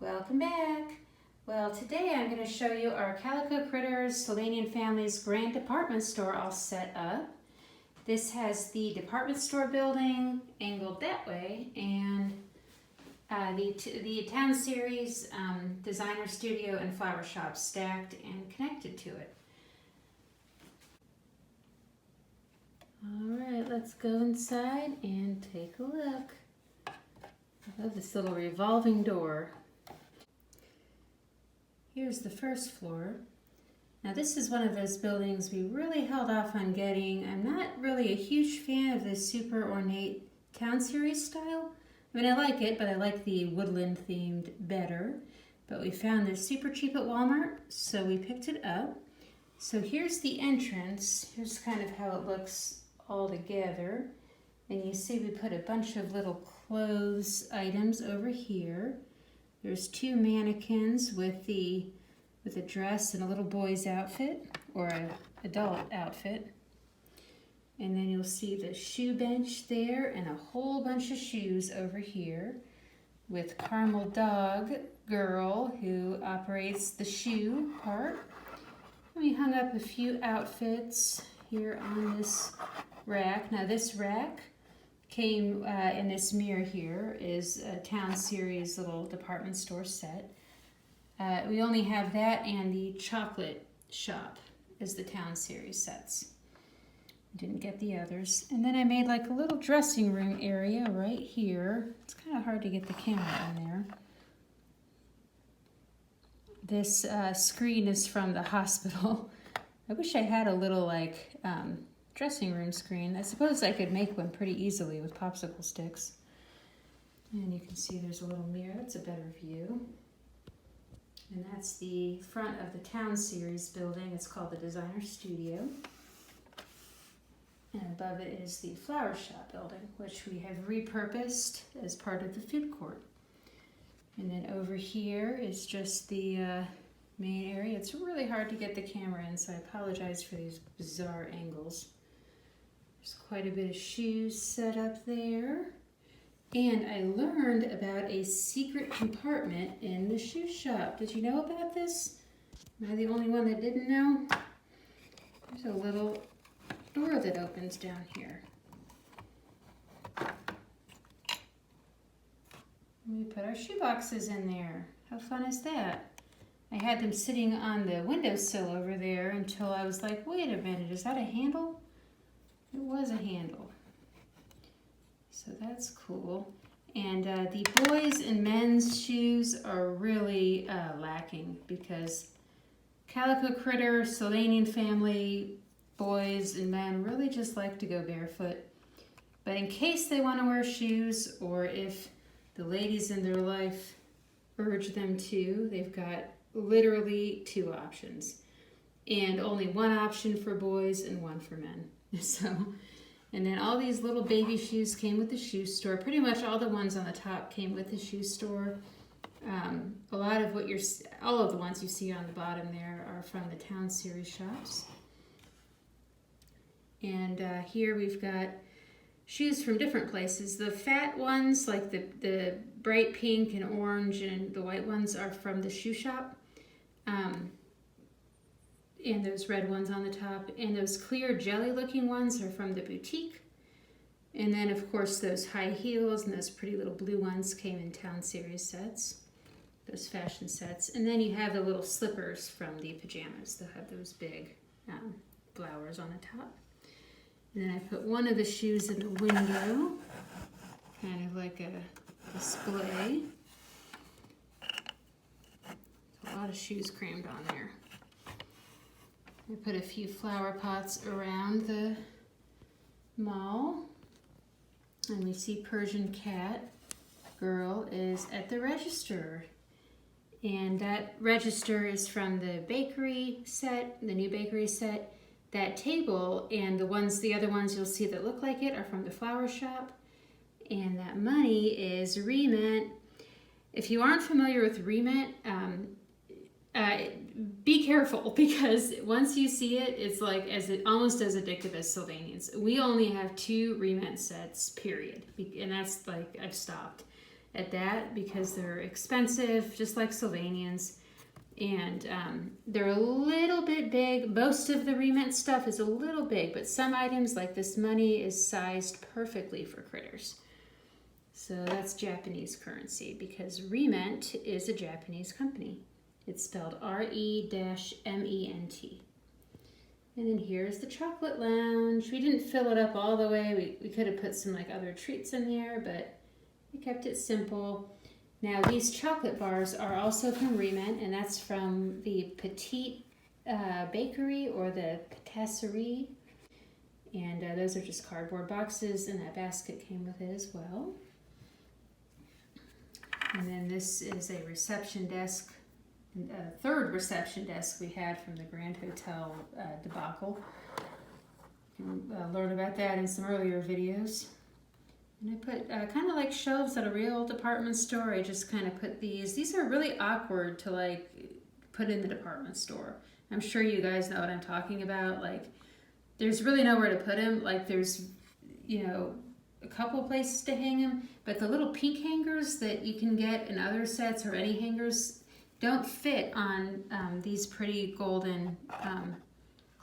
Welcome back. Well, today I'm going to show you our Calico Critters Sylvanian Families grand department store all set up. This has the department store building angled that way and the Town Series designer studio and flower shop stacked and connected to it. All right, let's go inside and take a look. I love this little revolving door. Here's the first floor. Now this is one of those buildings we really held off on getting. I'm not really a huge fan of this super ornate Town Series style. I mean, I like it, but I like the woodland themed better. But we found this super cheap at Walmart, so we picked it up. So here's the entrance. Here's kind of how it looks all together. And you see we put a bunch of little clothes items over here. There's two mannequins with a dress and a little boy's outfit, or an adult outfit. And then you'll see the shoe bench there and a whole bunch of shoes over here with Caramel Dog Girl, who operates the shoe part. And we hung up a few outfits here on this rack. Now this rack came in this mirror here is a Town Series little department store set. We only have that and the chocolate shop as the Town Series sets. Didn't get the others. And then I made like a little dressing room area right here. It's kind of hard to get the camera in there. This screen is from the hospital. I wish I had a little like dressing room screen. I suppose I could make one pretty easily with popsicle sticks. And you can see there's a little mirror. That's a better view. And that's the front of the Town Series building. It's called the Designer Studio. And above it is the Flower Shop building, which we have repurposed as part of the food court. And then over here is just the main area. It's really hard to get the camera in, so I apologize for these bizarre angles. There's quite a bit of shoes set up there. And I learned about a secret compartment in the shoe shop. Did you know about this? Am I the only one that didn't know? There's a little door that opens down here. We put our shoe boxes in there. How fun is that? I had them sitting on the windowsill over there until I was like, wait a minute, is that a handle? It was a handle. So that's cool. And the boys and men's shoes are really lacking because Calico Critter Sylvanian Family boys and men really just like to go barefoot. But in case they want to wear shoes, or if the ladies in their life urge them to, they've got literally two options. And only one option for boys and one for men. So, and then all these little baby shoes came with the shoe store. Pretty much all the ones on the top came with the shoe store. A lot of all of the ones you see on the bottom there are from the Town Series shops. And here we've got shoes from different places. The fat ones, like the bright pink and orange, and the white ones are from the shoe shop. And those red ones on the top. And those clear jelly looking ones are from the boutique. And then of course those high heels and those pretty little blue ones came in Town Series sets. Those fashion sets. And then you have the little slippers from the pajamas. They'll have those big flowers on the top. And then I put one of the shoes in the window, kind of like a display. A lot of shoes crammed on there. I put a few flower pots around the mall. And we see Persian Cat Girl is at the register. And that register is from the bakery set, the new bakery set. That table and the other ones you'll see that look like it are from the flower shop. And that money is rement. If you aren't familiar with rement, be careful, because once you see it, it's like almost as addictive as Sylvanians. We only have 2 rement sets, period. And that's like, I've stopped. at that because they're expensive, just like Sylvanians. And they're a little bit big. Most of the remint stuff is a little big, but some items like this money is sized perfectly for critters. So that's Japanese currency because Remint is a Japanese company. It's spelled R-E-MENT. And then here's the chocolate lounge. We didn't fill it up all the way. We could have put some like other treats in there, but we kept it simple. Now these chocolate bars are also from Remint, and that's from the Petite Bakery or the Patisserie. And those are just cardboard boxes, and that basket came with it as well. And then this is a reception desk, third reception desk we had from the Grand Hotel debacle. You can learn about that in some earlier videos. And I put kind of like shelves at a real department store. I just kind of put these are really awkward to like put in the department store. I'm sure you guys know what I'm talking about. Like there's really nowhere to put them. Like there's, you know, a couple places to hang them, but the little pink hangers that you can get in other sets or any hangers don't fit on these pretty golden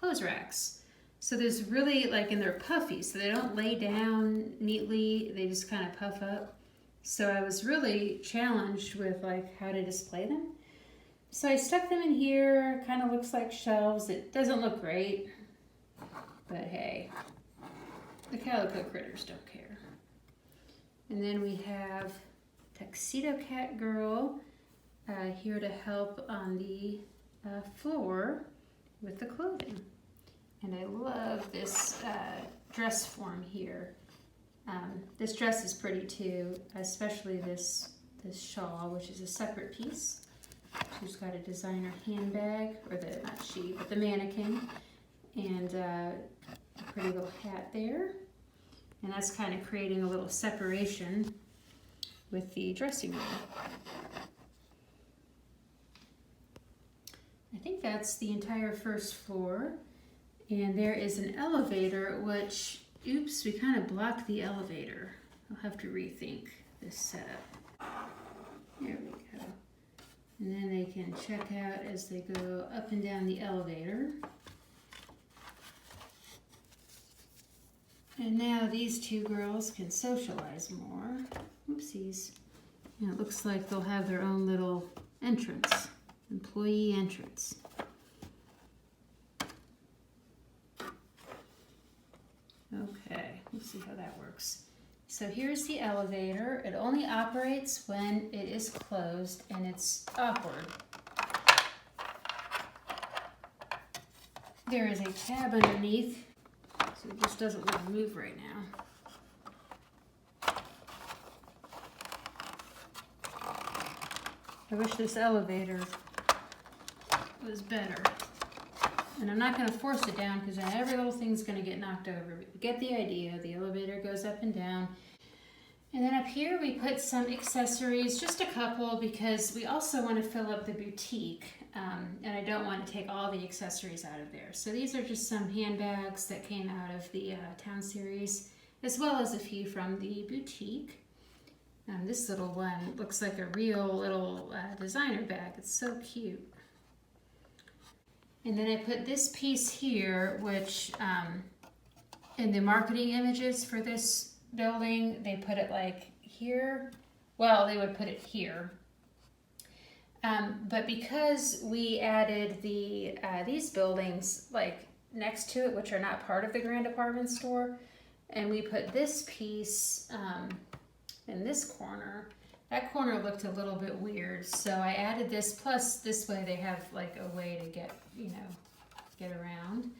clothes racks. So there's really like, and they're puffy, so they don't lay down neatly, they just kind of puff up. So I was really challenged with like how to display them. So I stuck them in here, kind of looks like shelves. It doesn't look great, but hey, the Calico Critters don't care. And then we have Tuxedo Cat Girl here to help on the floor with the clothing. And I love this dress form here. This dress is pretty too, especially this shawl, which is a separate piece. She's got a designer handbag, or not she, but the mannequin, and a pretty little hat there. And that's kind of creating a little separation with the dressing room. I think that's the entire first floor. And there is an elevator, which, oops, we kind of blocked the elevator. I'll have to rethink this setup. There we go. And then they can check out as they go up and down the elevator. And now these two girls can socialize more. Oopsies. And it looks like they'll have their own little entrance, employee entrance. Okay, let's see how that works. So here's the elevator. It only operates when it is closed, and it's awkward. There is a tab underneath, so it just doesn't want to move right now. I wish this elevator was better. And I'm not going to force it down because then every little thing's going to get knocked over. But you get the idea. The elevator goes up and down. And then up here we put some accessories, just a couple, because we also want to fill up the boutique. And I don't want to take all the accessories out of there. So these are just some handbags that came out of the Town series, as well as a few from the boutique. This little one looks like a real little designer bag. It's so cute. And then I put this piece here, which in the marketing images for this building, they put it like here. Well, they would put it here. But because we added these buildings like next to it, which are not part of the Grand Department Store, and we put this piece in this corner, that corner looked a little bit weird. So I added this, plus this way they have like a way to get, get around.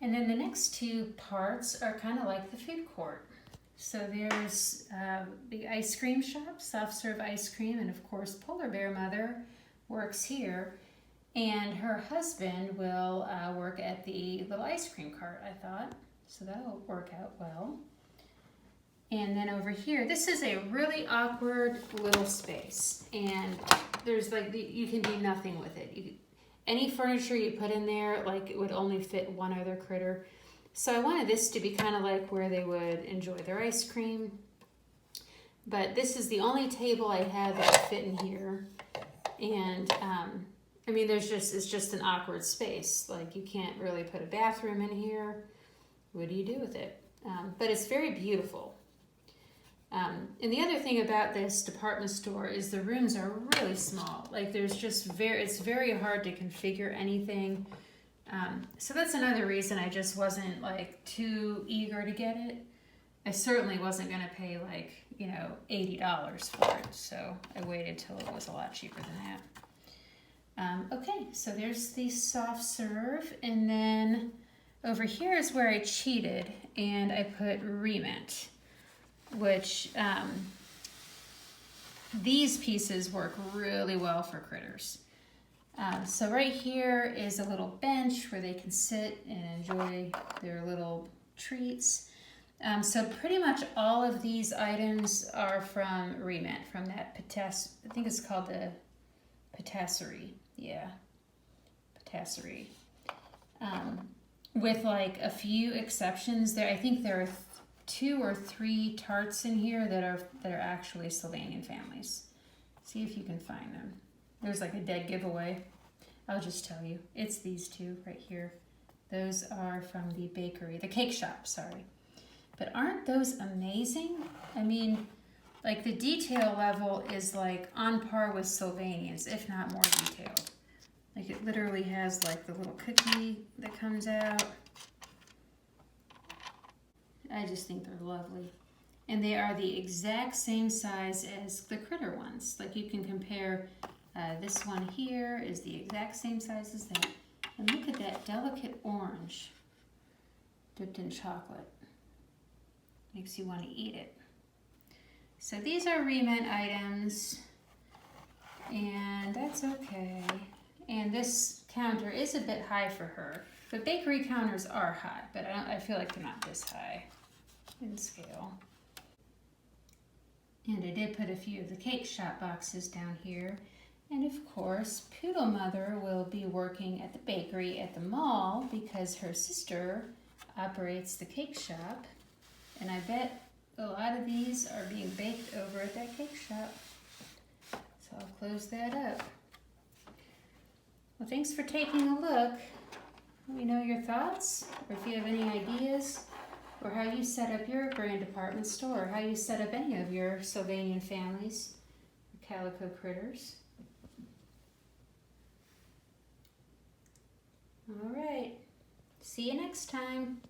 And then the next two parts are kind of like the food court. So there's the ice cream shop, soft serve ice cream, and of course Polar Bear Mother works here. And her husband will work at the little ice cream cart, I thought. So that'll work out well. And then over here, this is a really awkward little space. And there's like, you can do nothing with it. Any furniture you put in there, like it would only fit one other critter. So I wanted this to be kind of like where they would enjoy their ice cream. But this is the only table I have that will fit in here. And I mean, it's just an awkward space. Like, you can't really put a bathroom in here. What do you do with it? But it's very beautiful. And the other thing about this department store is the rooms are really small. Like, it's very hard to configure anything. So that's another reason I just wasn't like too eager to get it. I certainly wasn't going to pay like, $80 for it. So I waited till it was a lot cheaper than that. Okay, so there's the soft serve. And then over here is where I cheated and I put remint, which these pieces work really well for critters. So right here is a little bench where they can sit and enjoy their little treats. So pretty much all of these items are from remint, from that I think it's called the patisserie. Yeah, patisserie. With like a few exceptions there. I think there are 2 or 3 tarts in here that are actually Sylvanian Families. See if you can find them. There's like a dead giveaway. I'll just tell you. It's these 2 right here. Those are from the bakery, the cake shop, sorry. But aren't those amazing? I mean, like the detail level is like on par with Sylvanians, if not more detailed. Like it literally has like the little cookie that comes out. I just think they're lovely. And they are the exact same size as the critter ones. Like you can compare this one here is the exact same size as that. And look at that delicate orange dipped in chocolate. Makes you want to eat it. So these are remint items, and that's okay. And this counter is a bit high for her. The bakery counters are high, but I feel like they're not this high in scale. And I did put a few of the cake shop boxes down here. And of course, Poodle Mother will be working at the bakery at the mall because her sister operates the cake shop. And I bet a lot of these are being baked over at that cake shop. So I'll close that up. Well, thanks for taking a look. Let me know your thoughts, or if you have any ideas, or how you set up your grand department store, or how you set up any of your Sylvanian Families, or Calico Critters. All right. See you next time.